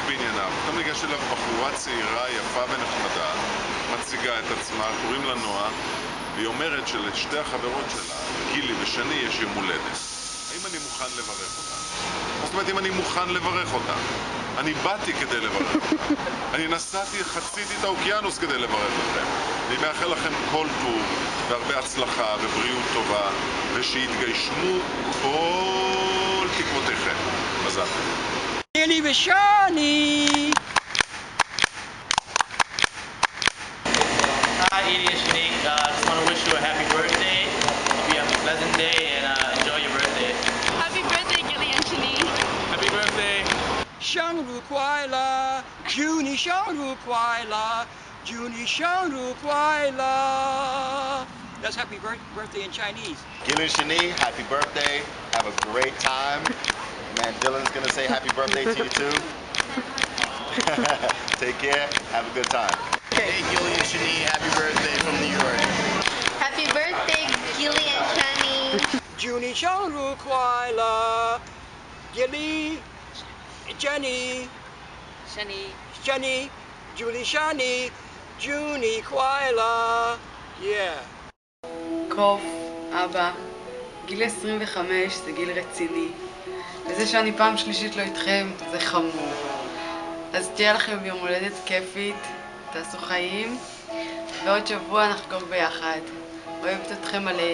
בענייניו. פתאום ניגש אליו בחורה צעירה, יפה ונחמדה, מציגה את עצמה, קוראים לה נועה, והיא אומרת שלשתי החברות שלה, גילי ושני, יש יום הולדת. האם אני מוכן לברך אותה? זאת אומרת, אם אני מוכן לברך אותה. אני באתי כדי לברך אותה. אני נסעתי, חציתי את האוקיינוס כדי לברך אתכם. אני מאחל לכם כל טוב, והרבה הצלחה ובריאות טובה, ושיתגשמו כל תקוותיכם. מזל טוב. גילי ושני! Hi, Edie and Shanique. Just want to wish you a happy birthday. Hope you have a pleasant day and enjoy your birthday. Happy birthday, Gilly and Shanique. Happy birthday. 生日快乐，祝你生日快乐，祝你生日快乐。That's happy birthday in Chinese. Gilly and Shani, happy birthday. Have a great time. Man, Dylan's gonna say happy birthday to you too. Take care. Have a good time. Hey, Gilly and Shani, happy birthday from New York. Happy birthday, Gilly and Shani. 祝你生日快乐，Gilly, Jenny, Jenny, Julie, Shani, 祝你快乐 Yeah. קוף, אבא, גיל 25 זה גיל רציני. וזה שאני פעם שלישית לא איתכם זה חמור. אז תהיה לכם יום הולדת כיפית, תעשו חיים, ועוד שבוע נחגוג ביחד. אוהבת אתכם מלא.